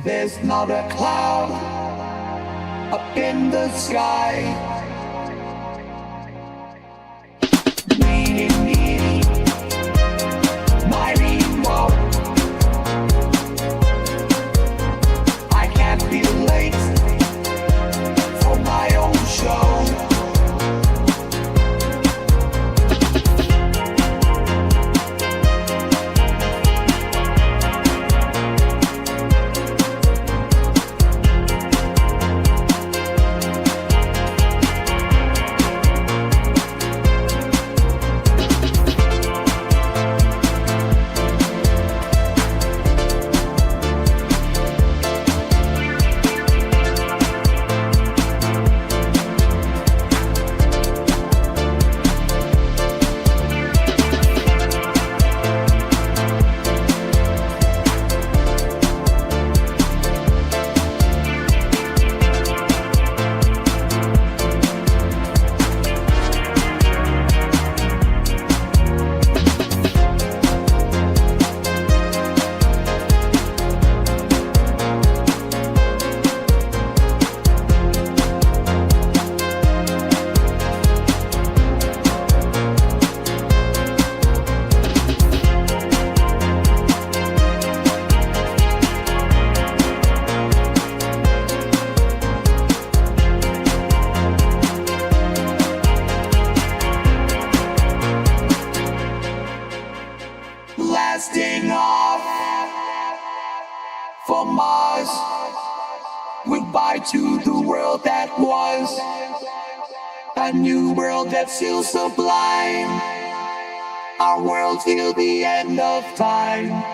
There's not a cloud up in the sky. Mighty Mo. I can't be late for my own show. Blasting off for Mars. Goodbye to the world that was, a new world that's still sublime, our world till the end of time.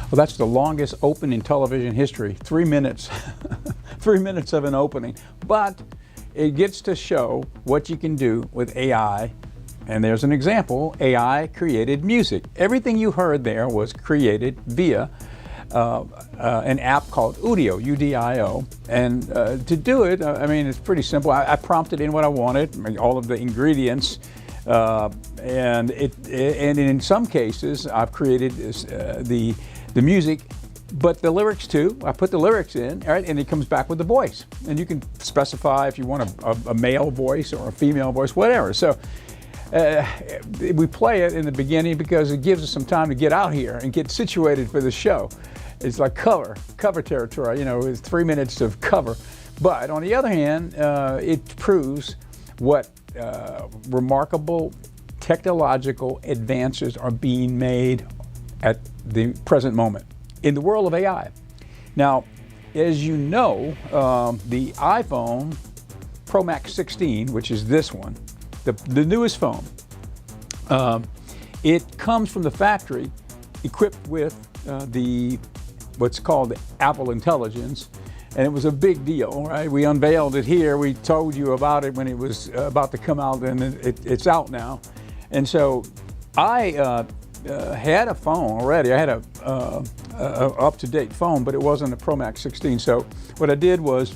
Well, that's the longest open in television history, 3 minutes. 3 minutes of an opening. But it gets to show what you can do with AI. And there's an example, AI created music. Everything you heard there was created via an app called Udio, U-D-I-O. And to do it, I mean, it's pretty simple. I prompted in what I wanted, all of the ingredients. And in some cases, I've created the music, but the lyrics too. I put the lyrics in, all right, and it comes back with the voice. And you can specify if you want a male voice or a female voice, whatever. So we play it in the beginning because it gives us some time to get out here and get situated for the show. It's like cover territory, you know, it's 3 minutes of cover. But on the other hand, it proves what remarkable technological advances are being made at the present moment in the world of AI. Now, as you know, the iPhone Pro Max 16, which is this one, the newest phone, it comes from the factory equipped with what's called the Apple Intelligence, and it was a big deal, right? We unveiled it here. We told you about it when it was about to come out, and it's out now. And so I had a phone already. I had a up-to-date phone, but it wasn't a Pro Max 16. So what I did was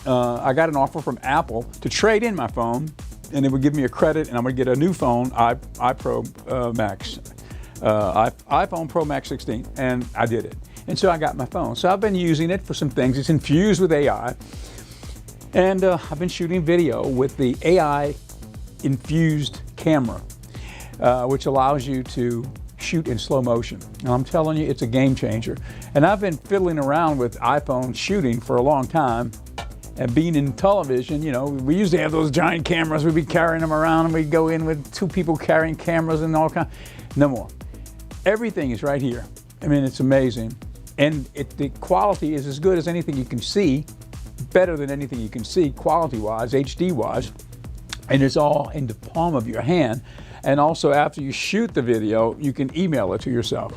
I got an offer from Apple to trade in my phone, and it would give me a credit, and I'm going to get a new phone, iPhone Pro Max 16, and I did it. And so I got my phone. So I've been using it for some things. It's infused with AI, and I've been shooting video with the AI infused camera, which allows you to shoot in slow motion. And I'm telling you, it's a game changer. And I've been fiddling around with iPhone shooting for a long time. And being in television, you know, we used to have those giant cameras. We'd be carrying them around, and we'd go in with two people carrying cameras and all kinds. No more. Everything is right here. I mean, it's amazing. And the quality is as good as anything you can see, better than anything you can see, quality-wise, HD-wise. And it's all in the palm of your hand. And also, after you shoot the video, you can email it to yourself,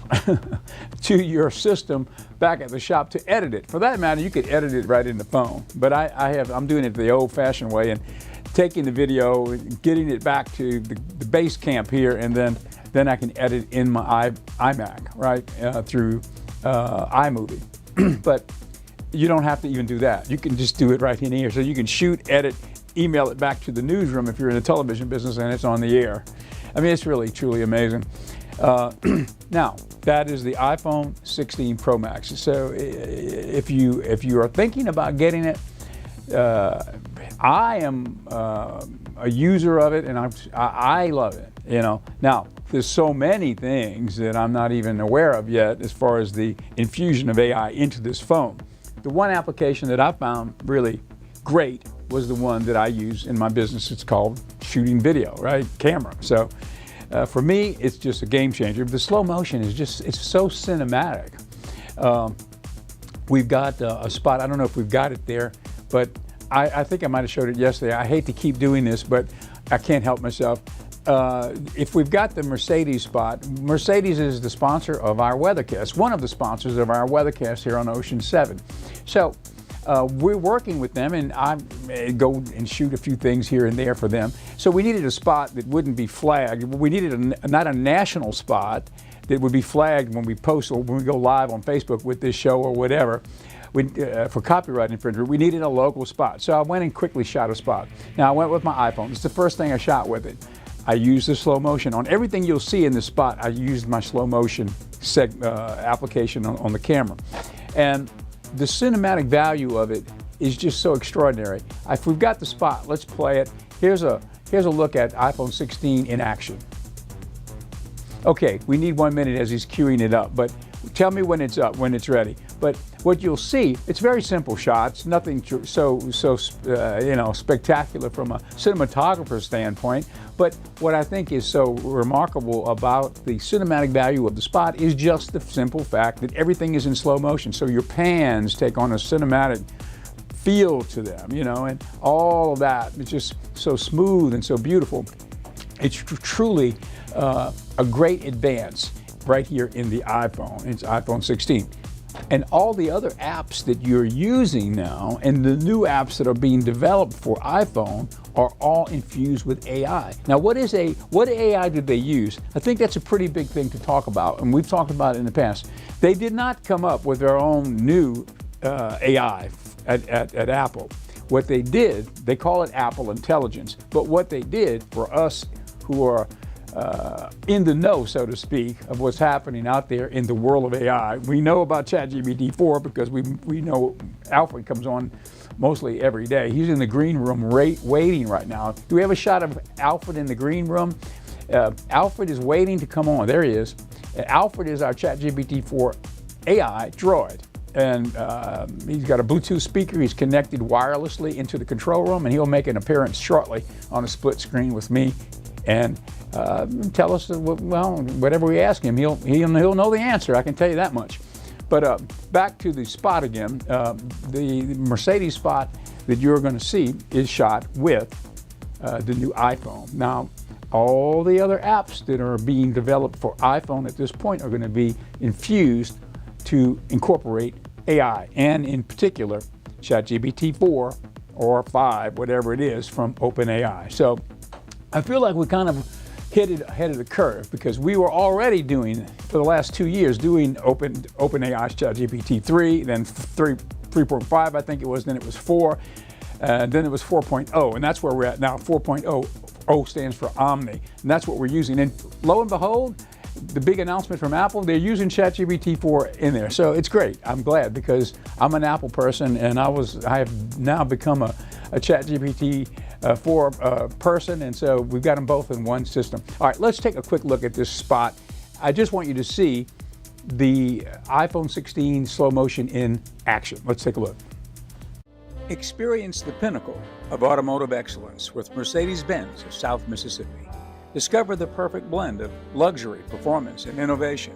to your system back at the shop to edit it. For that matter, you could edit it right in the phone. But I'm doing it the old-fashioned way, and taking the video, getting it back to the base camp here, and then I can edit in my iMac, right, through iMovie. But you don't have to even do that. You can just do it right in here. So you can shoot, edit, email it back to the newsroom if you're in the television business, and it's on the air. I mean, it's really, truly amazing. Now, that is the iPhone 16 Pro Max. So if you are thinking about getting it, I am a user of it, and I love it. You know, now there's so many things that I'm not even aware of yet as far as the infusion of AI into this phone. The one application that I found really great was the one that I use in my business. It's called shooting video, right? Camera. So for me, it's just a game changer. The slow motion is it's so cinematic. We've got a spot, I don't know if we've got it there, but I think I might have showed it yesterday. I hate to keep doing this, but I can't help myself. If we've got the Mercedes spot, Mercedes is the sponsor of our weathercast, one of the sponsors of our weathercast here on Ocean 7. So we're working with them, and I go and shoot a few things here and there for them. So we needed a spot that wouldn't be flagged. We needed not a national spot that would be flagged when we post or when we go live on Facebook with this show or whatever. For copyright infringement, we needed a local spot. So I went and quickly shot a spot. Now I went with my iPhone. It's the first thing I shot with it. I used the slow motion. On everything you'll see in this spot, I used my slow motion application on the camera. And the cinematic value of it is just so extraordinary. If we've got the spot, let's play it. Here's a look at iPhone 16 in action. Okay, we need 1 minute as he's queuing it up, but tell me when it's up, when it's ready. But what you'll see, it's very simple shots, nothing so spectacular from a cinematographer's standpoint. But what I think is so remarkable about the cinematic value of the spot is just the simple fact that everything is in slow motion. So your pans take on a cinematic feel to them, you know, and all of that. It's just so smooth and so beautiful. It's truly a great advance right here in the iPhone. It's iPhone 16. And all the other apps that you're using now and the new apps that are being developed for iPhone are all infused with AI. Now, what AI did they use? I think that's a pretty big thing to talk about, and we've talked about it in the past. They did not come up with their own new AI at Apple. What they did, they call it Apple Intelligence, but what they did for us who are in the know, so to speak, of what's happening out there in the world of AI. We know about ChatGPT 4 because we know Alfred comes on mostly every day. He's in the green room waiting right now. Do we have a shot of Alfred in the green room? Alfred is waiting to come on. There he is. Alfred is our ChatGPT 4 AI droid. And he's got a Bluetooth speaker. He's connected wirelessly into the control room, and he'll make an appearance shortly on a split screen with me and tell us, well, whatever we ask him, he'll know the answer. I can tell you that much. But back to the Spot again. The Mercedes Spot that you're going to see is shot with the new iPhone. Now, all the other apps that are being developed for iPhone at this point are going to be infused to incorporate AI, and in particular, ChatGPT 4 or 5, whatever it is, from OpenAI. So I feel like we kind of hit it ahead of the curve, because we were already doing, for the last 2 years, doing OpenAI's ChatGPT 3, then 3.5, I think it was, then it was 4, then it was 4.0, and that's where we're at now. 4.0, O stands for Omni, and that's what we're using. And lo and behold, the big announcement from Apple, they're using ChatGPT 4 in there. So it's great. I'm glad, because I'm an Apple person, and I have now become a ChatGPT 4 person, and so we've got them both in one system. All right, let's take a quick look at this Spot. I just want you to see the iPhone 16 slow motion in action. Let's take a look. Experience the pinnacle of automotive excellence with Mercedes-Benz of South Mississippi. Discover the perfect blend of luxury, performance, and innovation.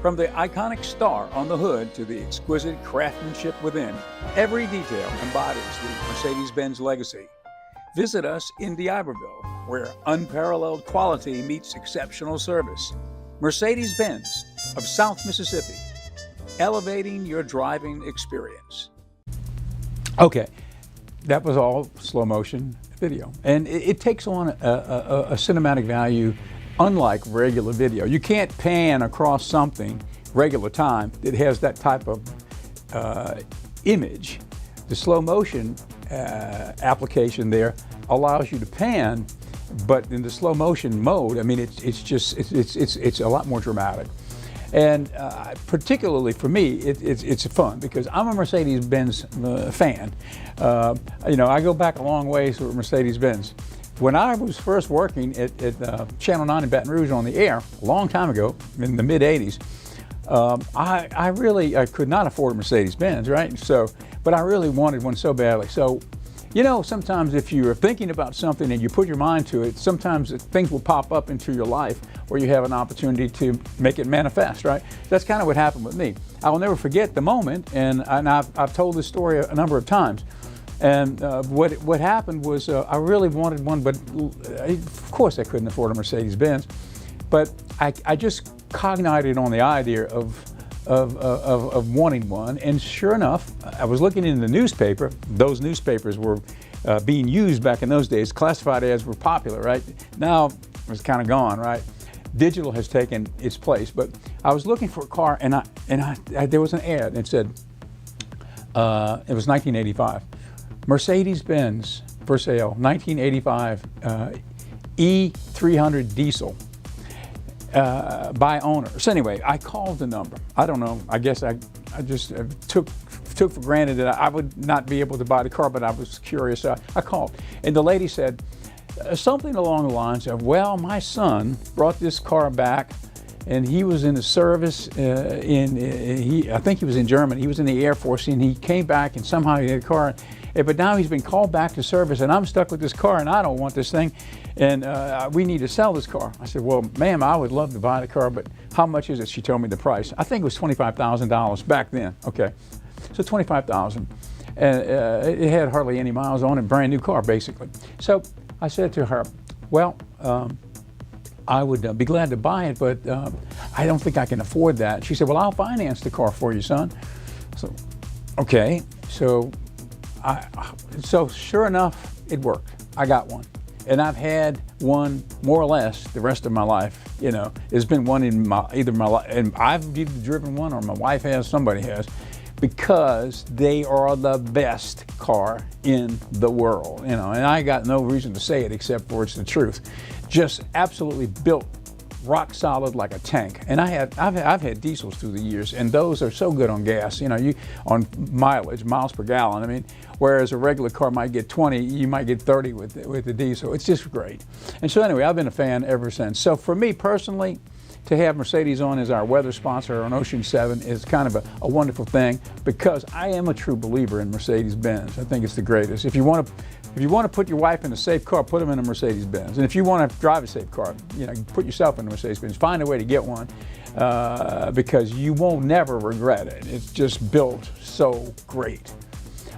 From the iconic star on the hood to the exquisite craftsmanship within, every detail embodies the Mercedes-Benz legacy. Visit us in D'Iberville, where unparalleled quality meets exceptional service. Mercedes-Benz of South Mississippi, elevating your driving experience. Okay, that was all slow motion video, and it takes on a cinematic value unlike regular video. You can't pan across something regular time that has that type of image. The slow motion application there allows you to pan, but in the slow motion mode, I mean, it's a lot more dramatic. And particularly for me, it's fun, because I'm a Mercedes-Benz fan. You know, I go back a long ways with Mercedes-Benz. When I was first working at Channel 9 in Baton Rouge on the air, a long time ago, in the mid-'80s, I could not afford a Mercedes-Benz, right? So, but I really wanted one so badly. So, you know, sometimes if you're thinking about something and you put your mind to it, sometimes things will pop up into your life where you have an opportunity to make it manifest, right? That's kind of what happened with me. I will never forget the moment, and I've told this story a number of times. And what happened was I really wanted one, but of course I couldn't afford a Mercedes-Benz. But I just cognited on the idea of wanting one, and sure enough, I was looking in the newspaper. Those newspapers were being used back in those days. Classified ads were popular, right? Now it's kind of gone, right? Digital has taken its place. But I was looking for a car, and there was an ad. It said it was 1985, Mercedes-Benz for sale, 1985 E300 diesel. By owner. So anyway, I called the number. I don't know. I guess I just took for granted that I would not be able to buy the car, but I was curious. I called, and the lady said something along the lines of, "Well, my son brought this car back, and he was in the service I think he was in Germany. He was in the Air Force, and he came back, and somehow he had a car. But now he's been called back to service, and I'm stuck with this car, and I don't want this thing, and we need to sell this car." I said, "Well, ma'am, I would love to buy the car, but how much is it?" She told me the price. I think it was $25,000 back then. Okay, so $25,000, and it had hardly any miles on it, brand new car basically. So I said to her, "Well, I would be glad to buy it, but I don't think I can afford that." She said, "Well, I'll finance the car for you, son." So, okay, so sure enough, it worked. I got one, and I've had one more or less the rest of my life. You know, there's been one in either my life, and I've either driven one or my wife has, somebody has, because they are the best car in the world. You know, and I got no reason to say it except for it's the truth. Just absolutely built rock solid like a tank. And I've had diesels through the years, and those are so good on gas, you know, on mileage, miles per gallon. I mean, whereas a regular car might get 20, you might get 30 with the diesel. It's just great. And so anyway, I've been a fan ever since. So for me personally, to have Mercedes on as our weather sponsor on Ocean 7 is kind of a wonderful thing, because I am a true believer in Mercedes-Benz. I think it's the greatest. If you want to put your wife in a safe car, put them in a Mercedes-Benz. And if you want to drive a safe car, you know, put yourself in a Mercedes-Benz. Find a way to get one. because you won't never regret it. It's just built so great.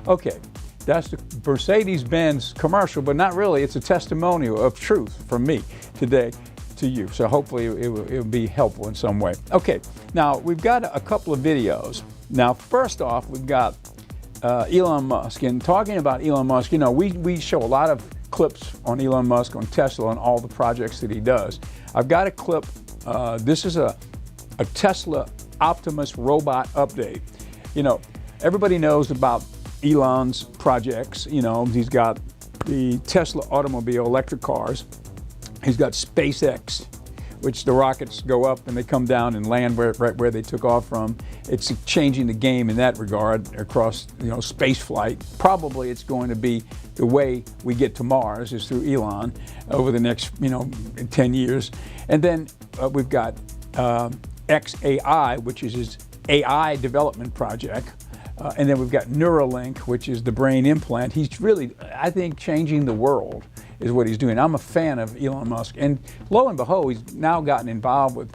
Okay, that's the Mercedes-Benz commercial, but not really. It's a testimonial of truth from me today to you. So hopefully it will be helpful in some way. Okay, now we've got a couple of videos. Now, first off, we've got Elon Musk. And talking about Elon Musk, you know, we show a lot of clips on Elon Musk, on Tesla, and all the projects that he does. I've got a clip. This is a Tesla Optimus robot update. You know, everybody knows about Elon's projects. You know, he's got the Tesla automobile, electric cars. He's got SpaceX, which the rockets go up and they come down and land right where they took off from. It's changing the game in that regard across, you know, space flight. Probably it's going to be the way we get to Mars is through Elon over the next, you know, 10 years. And then we've got xAI, which is his AI development project. And then we've got Neuralink, which is the brain implant. He's really, I think, changing the world is what he's doing. I'm a fan of Elon Musk. And lo and behold, he's now gotten involved with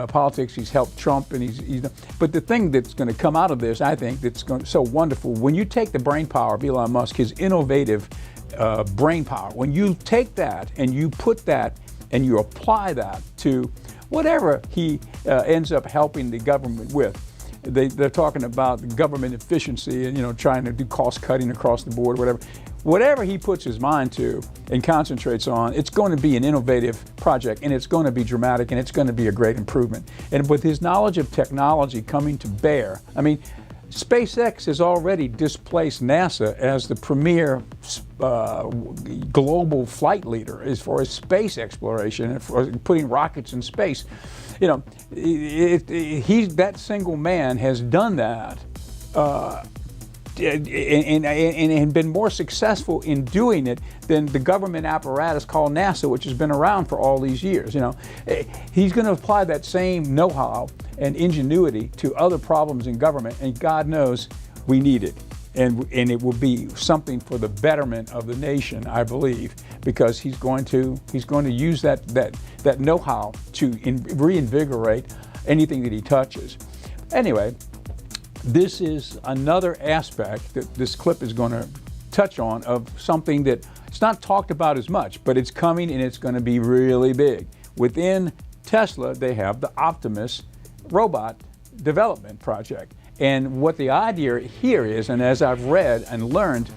politics. He's helped Trump. And but the thing that's going to come out of this, I think, that's so wonderful, when you take the brain power of Elon Musk, his innovative brain power, when you take that and you put that and you apply that to whatever he ends up helping the government with. They're talking about government efficiency and, you know, trying to do cost cutting across the board, whatever. Whatever he puts his mind to and concentrates on, it's going to be an innovative project, and it's going to be dramatic, and it's going to be a great improvement. And with his knowledge of technology coming to bear, I mean, SpaceX has already displaced NASA as the premier global flight leader as far as space exploration and for putting rockets in space. You know, that single man has done that and been more successful in doing it than the government apparatus called NASA, which has been around for all these years. You know, he's going to apply that same know-how and ingenuity to other problems in government, and God knows we need it. And it will be something for the betterment of the nation, I believe, because he's going to use that know-how to reinvigorate anything that he touches. Anyway, this is another aspect that this clip is going to touch on of something that it's not talked about as much, but it's coming and it's going to be really big. Within Tesla, they have the Optimus robot development project. And what the idea here is, and as I've read and learned,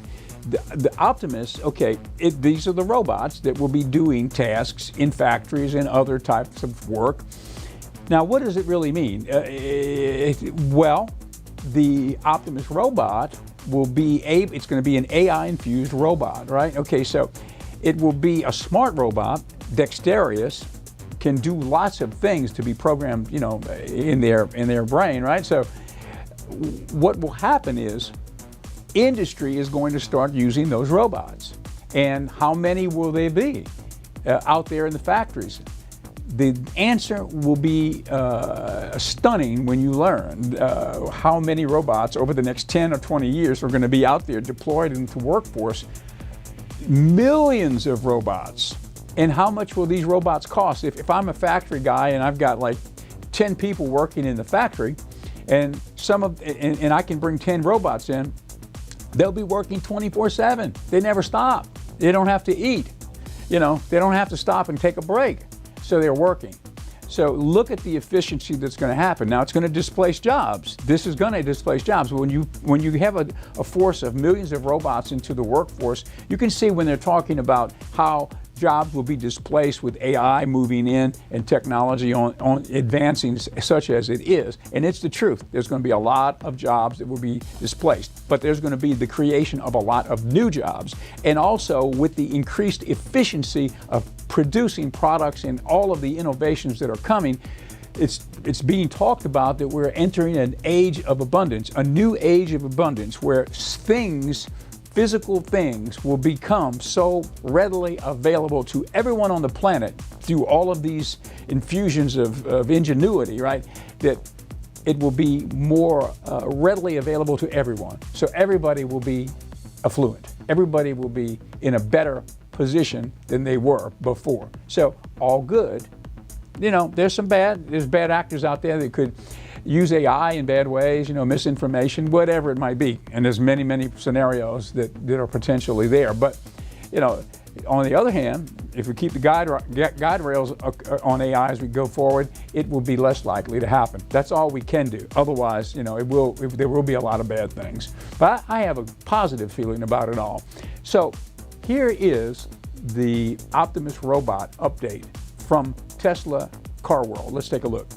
the Optimus, okay, these are the robots that will be doing tasks in factories and other types of work. Now, what does it really mean? Well, the Optimus robot will be it's going to be an AI-infused robot, right? Okay, so it will be a smart robot, dexterous, can do lots of things to be programmed, you know, in their brain, right? So what will happen is industry is going to start using those robots. And how many will they be out there in the factories? The answer will be stunning when you learn how many robots over the next 10 or 20 years are going to be out there deployed into the workforce. Millions of robots. And how much will these robots cost? If I'm a factory guy and I've got like 10 people working in the factory, and and I can bring 10 robots in, they'll be working 24/7. They never stop. They don't have to eat. You know, they don't have to stop and take a break. So they're working. So look at the efficiency that's going to happen. Now it's going to displace jobs. This is going to displace jobs. When you have a force of millions of robots into the workforce, you can see when they're talking about how jobs will be displaced with AI moving in and technology on advancing such as it is. And it's the truth. There's going to be a lot of jobs that will be displaced, but there's going to be the creation of a lot of new jobs. And also with the increased efficiency of producing products and all of the innovations that are coming, it's being talked about that we're entering an age of abundance, a new age of abundance where physical things will become so readily available to everyone on the planet through all of these infusions of ingenuity, right? That it will be more readily available to everyone. So everybody will be affluent. Everybody will be in a better position than they were before. So all good there's bad actors out there that could use AI in bad ways, misinformation, whatever it might be. And there's many, many scenarios that are potentially there. But, on the other hand, if we keep the guide rails on AI as we go forward, it will be less likely to happen. That's all we can do. Otherwise, there will be a lot of bad things. But I have a positive feeling about it all. So here is the Optimus robot update from Tesla Car World. Let's take a look.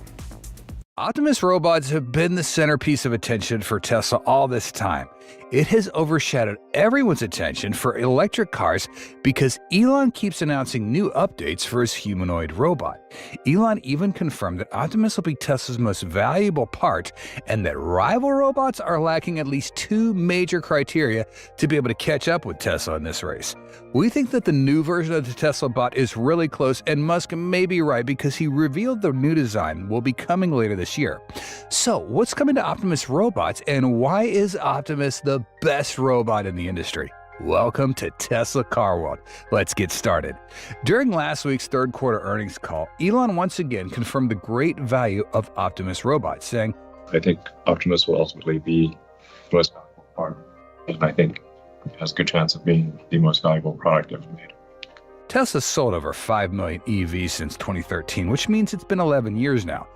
Optimus robots have been the centerpiece of attention for Tesla all this time. It has overshadowed everyone's attention for electric cars because Elon keeps announcing new updates for his humanoid robot. Elon even confirmed that Optimus will be Tesla's most valuable part and that rival robots are lacking at least 2 major criteria to be able to catch up with Tesla in this race. We think that the new version of the Tesla bot is really close, and Musk may be right because he revealed the new design will be coming later this year. So what's coming to Optimus robots, and why is Optimus the best robot in the industry? Welcome to Tesla Car World. Let's get started. During last week's third quarter earnings call, Elon once again confirmed the great value of Optimus robots, saying, I think Optimus will ultimately be the most valuable part, and I think it has a good chance of being the most valuable product ever made. Tesla's sold over 5 million EVs since 2013, which means it's been 11 years now.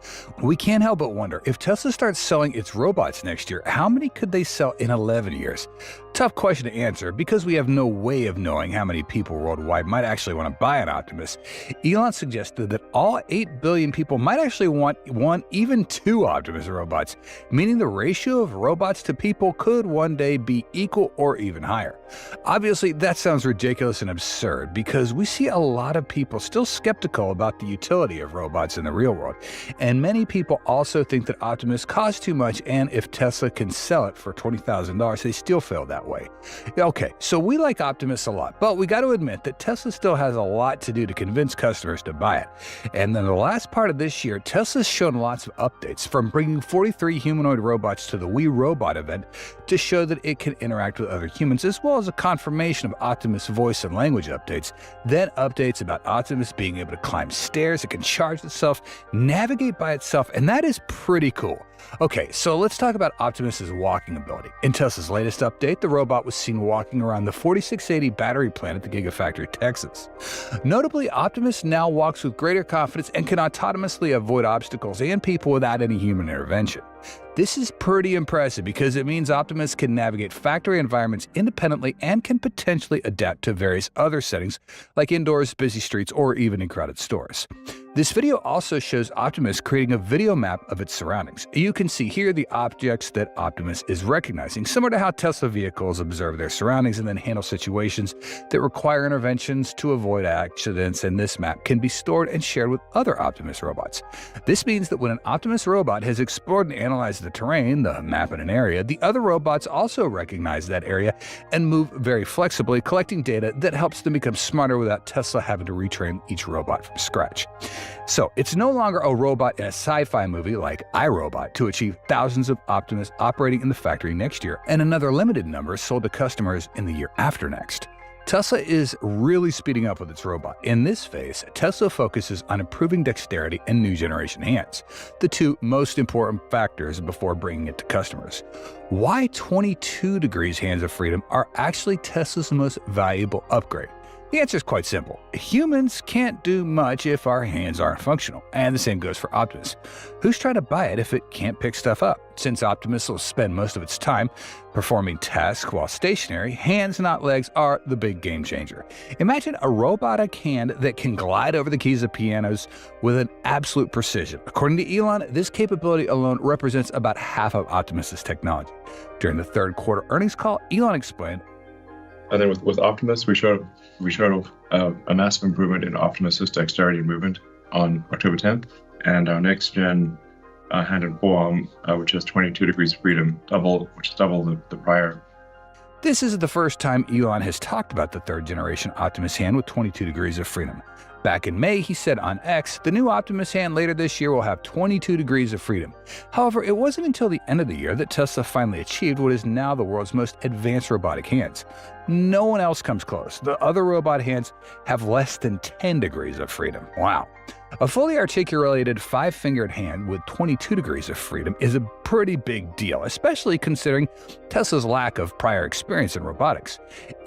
We can't help but wonder, if Tesla starts selling its robots next year, how many could they sell in 11 years? Tough question to answer because we have no way of knowing how many people worldwide might actually want to buy an Optimus. Elon suggested that all 8 billion people might actually want 1, even 2 Optimus robots, meaning the ratio of robots to people could one day be equal or even higher. Obviously, that sounds ridiculous and absurd because we see a lot of people still skeptical about the utility of robots in the real world, and many people also think that Optimus costs too much, and if Tesla can sell it for $20,000, they still feel that way. Okay, so we like Optimus a lot, but we got to admit that Tesla still has a lot to do to convince customers to buy it. And then the last part of this year, Tesla's shown lots of updates, from bringing 43 humanoid robots to the We Robot event to show that it can interact with other humans, as well as a confirmation of Optimus voice and language updates. Then updates about Optimus being able to climb stairs, it can charge itself, navigate by itself, and that is pretty cool. Okay, so let's talk about Optimus's walking ability. In Tesla's latest update, the robot was seen walking around the 4680 battery plant at the Gigafactory, Texas. Notably, Optimus now walks with greater confidence and can autonomously avoid obstacles and people without any human intervention. This is pretty impressive because it means Optimus can navigate factory environments independently and can potentially adapt to various other settings like indoors, busy streets, or even in crowded stores. This video also shows Optimus creating a video map of its surroundings. You can see here the objects that Optimus is recognizing, similar to how Tesla vehicles observe their surroundings and then handle situations that require interventions to avoid accidents, and this map can be stored and shared with other Optimus robots. This means that when an Optimus robot has explored and analyzed the terrain, the map in an area, the other robots also recognize that area and move very flexibly, collecting data that helps them become smarter without Tesla having to retrain each robot from scratch. So it's no longer a robot in a sci-fi movie like iRobot to achieve thousands of Optimus operating in the factory next year, and another limited number sold to customers in the year after next. Tesla is really speeding up with its robot. In this phase, Tesla focuses on improving dexterity and new generation hands, the 2 most important factors before bringing it to customers. Why 22 degrees hands of freedom are actually Tesla's most valuable upgrade? The answer is quite simple. Humans can't do much if our hands aren't functional, and the same goes for Optimus. Who's trying to buy it if it can't pick stuff up? Since Optimus will spend most of its time performing tasks while stationary, hands, not legs, are the big game changer. Imagine a robotic hand that can glide over the keys of pianos with an absolute precision. According to Elon, this capability alone represents about half of Optimus's technology. During the third quarter earnings call, Elon explained, And then with Optimus, we showed a massive improvement in Optimus's dexterity and movement on October 10th, and our next gen hand and forearm, which has 22 degrees of freedom, which is double the prior. This isn't the first time Elon has talked about the third generation Optimus hand with 22 degrees of freedom. Back in May, he said on X, the new Optimus hand later this year will have 22 degrees of freedom. However, it wasn't until the end of the year that Tesla finally achieved what is now the world's most advanced robotic hands. No one else comes close. The other robot hands have less than 10 degrees of freedom. Wow. A fully articulated 5-fingered hand with 22 degrees of freedom is a pretty big deal, especially considering Tesla's lack of prior experience in robotics.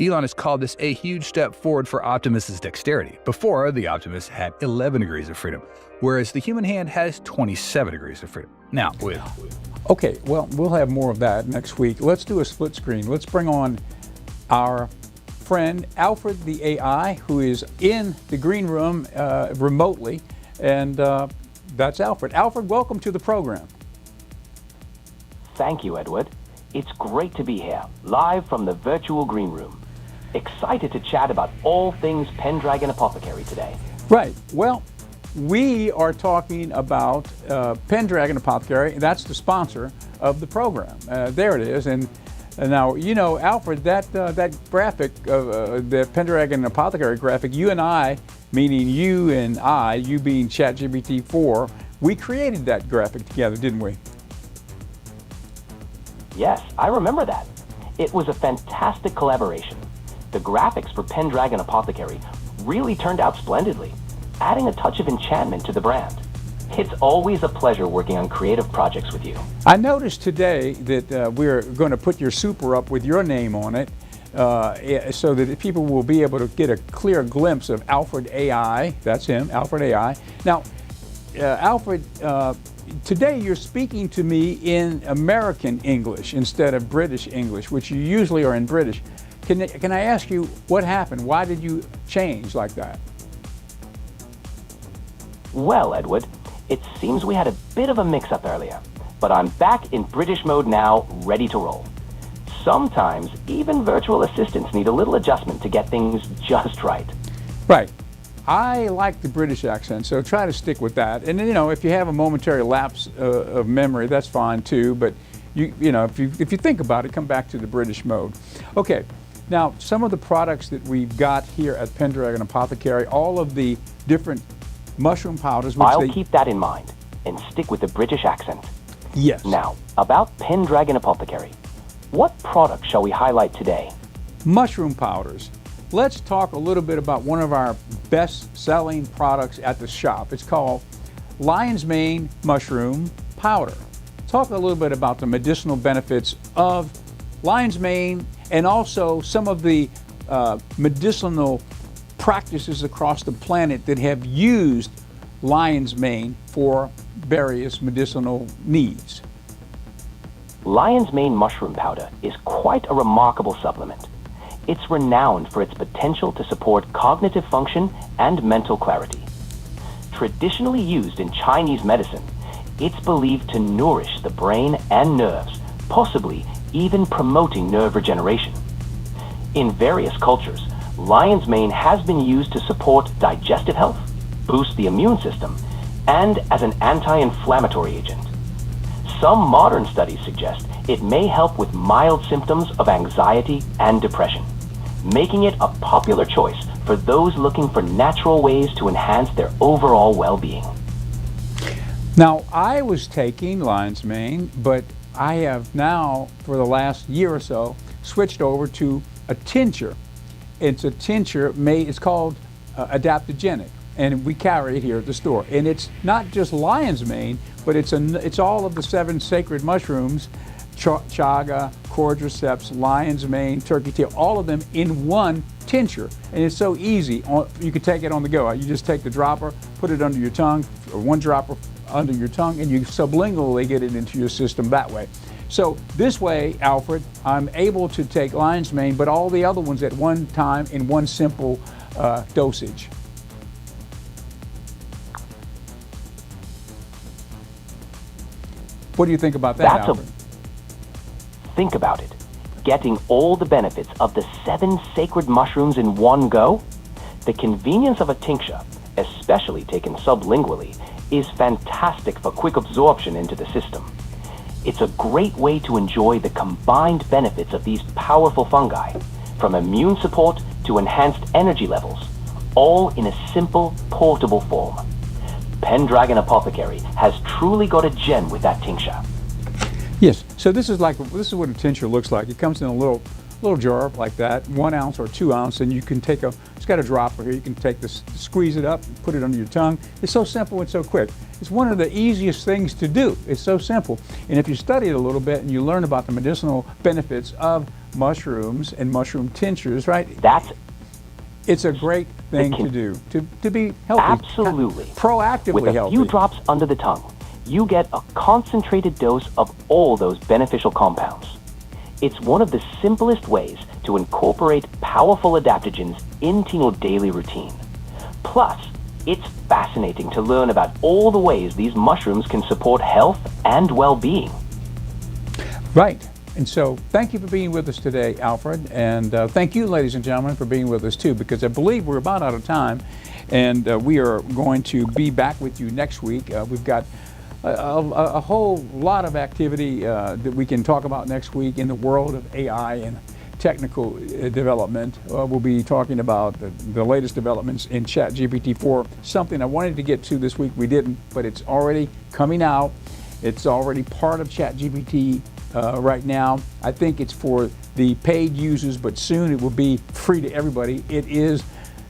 Elon has called this a huge step forward for Optimus's dexterity. Before, the Optimus had 11 degrees of freedom, whereas the human hand has 27 degrees of freedom. Now, Okay, well, we'll have more of that next week. Let's do a split screen. Let's bring on our friend Alfred the AI, who is in the green room remotely, and that's Alfred. Alfred, welcome to the program. Thank you, Edward. It's great to be here, live from the virtual green room. Excited to chat about all things Pendragon Apothecary today. Right. Well, we are talking about Pendragon Apothecary. That's the sponsor of the program. There it is. And now, you know, Alfred, that graphic, the Pendragon Apothecary graphic, you and I, meaning you and I, you being ChatGPT-4, we created that graphic together, didn't we? Yes, I remember that. It was a fantastic collaboration. The graphics for Pendragon Apothecary really turned out splendidly, adding a touch of enchantment to the brand. It's always a pleasure working on creative projects with you. I noticed today that we're going to put your super up with your name on it so that people will be able to get a clear glimpse of Alfred AI. That's him, Alfred AI. Now, Alfred, today you're speaking to me in American English instead of British English, which you usually are in British. Can I ask you what happened? Why did you change like that? Well, Edward, it seems we had a bit of a mix-up earlier, but I'm back in British mode now, ready to roll. Sometimes, even virtual assistants need a little adjustment to get things just right. Right. I like the British accent, so try to stick with that. And you know, if you have a momentary lapse of memory, that's fine too. But you know, if you think about it, come back to the British mode. Okay. Now, some of the products that we've got here at Pendragon Apothecary, all of the different mushroom powders. I'll keep that in mind and stick with the British accent. Yes. Now, about Pendragon Apothecary. What product shall we highlight today? Mushroom powders. Let's talk a little bit about one of our best-selling products at the shop. It's called Lion's Mane Mushroom Powder. Talk a little bit about the medicinal benefits of lion's mane and also some of the medicinal practices across the planet that have used lion's mane for various medicinal needs. Lion's mane mushroom powder is quite a remarkable supplement. It's renowned for its potential to support cognitive function and mental clarity. Traditionally used in Chinese medicine, it's believed to nourish the brain and nerves, possibly even promoting nerve regeneration. In various cultures, lion's mane has been used to support digestive health, boost the immune system, and as an anti-inflammatory agent. Some modern studies suggest it may help with mild symptoms of anxiety and depression, making it a popular choice for those looking for natural ways to enhance their overall well-being. Now, I was taking lion's mane, but I have now, for the last year or so, switched over to a tincture. It's a tincture it's called adaptogenic, and we carry it here at the store. And it's not just lion's mane, but it's all of the 7 sacred mushrooms, chaga, cordyceps, lion's mane, turkey tail, all of them in one tincture. And it's so easy. You can take it on the go. You just take the dropper, put it under your tongue, or one dropper under your tongue, and you sublingually get it into your system that way. So this way, Alfred, I'm able to take lion's mane, but all the other ones at one time in one simple dosage. What do you think about that, Alfred? Think about it. Getting all the benefits of the 7 sacred mushrooms in one go? The convenience of a tincture, especially taken sublingually, is fantastic for quick absorption into the system. It's a great way to enjoy the combined benefits of these powerful fungi, from immune support to enhanced energy levels, all in a simple, portable form. Pendragon Apothecary has truly got a gem with that tincture. Yes, so this is what a tincture looks like. It comes in a little jar like that, 1 ounce or 2 ounce, and you can take it's got a dropper here. You can take this, squeeze it up, and put it under your tongue. It's so simple and so quick. It's one of the easiest things to do. It's so simple. And if you study it a little bit and you learn about the medicinal benefits of mushrooms and mushroom tinctures, right? It's a great thing to do, to be healthy. Absolutely. Proactively With a healthy. few drops under the tongue, you get a concentrated dose of all those beneficial compounds. It's one of the simplest ways to incorporate powerful adaptogens into your daily routine. Plus, it's fascinating to learn about all the ways these mushrooms can support health and well-being. Right. And so thank you for being with us today, Alfred. And thank you, ladies and gentlemen, for being with us too, because I believe we're about out of time. And we are going to be back with you next week. We've got a whole lot of activity that we can talk about next week in the world of AI and technical development. We'll be talking about the latest developments in ChatGPT-4, something I wanted to get to this week. We didn't, but it's already coming out. It's already part of ChatGPT right now. I think it's for the paid users, but soon it will be free to everybody. It is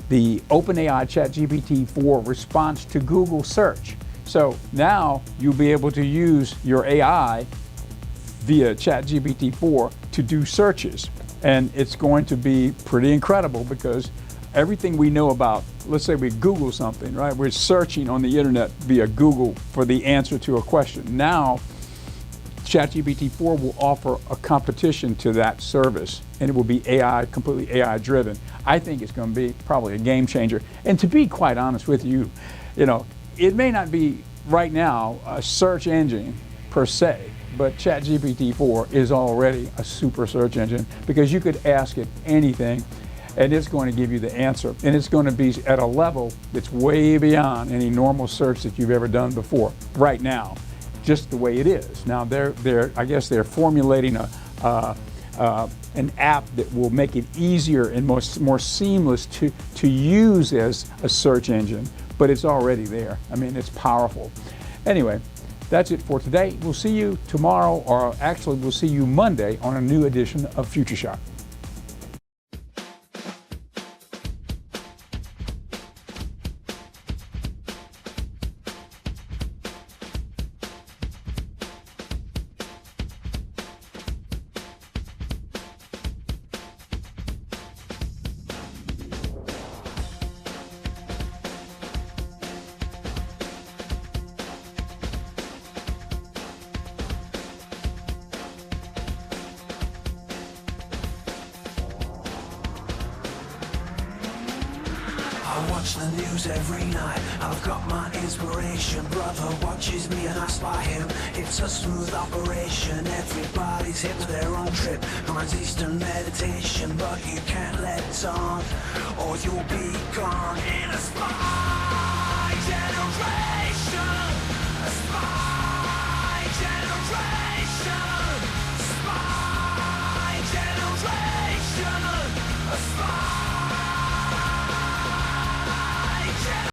the OpenAI ChatGPT-4 response to Google search. So now you'll be able to use your AI via ChatGPT-4 to do searches. And it's going to be pretty incredible because everything we know about, let's say we Google something, right? We're searching on the internet via Google for the answer to a question. Now, ChatGPT-4 will offer a competition to that service, and it will be AI, completely AI driven. I think it's going to be probably a game changer. And to be quite honest with you, it may not be right now a search engine per se, but ChatGPT-4 is already a super search engine because you could ask it anything and it's going to give you the answer. And it's going to be at a level that's way beyond any normal search that you've ever done before right now, just the way it is. Now, I guess they're formulating an app that will make it easier and more seamless to use as a search engine, but it's already there. I mean, it's powerful. Anyway, that's it for today. We'll see you tomorrow, or actually we'll see you Monday on a new edition of Future Shock. I watch the news every night. I've got my inspiration. Brother watches me and I spy him. It's a smooth operation. Everybody's hip to their own trip. Mine's Eastern meditation, but you can't let it on, or you'll be gone in a spy generation.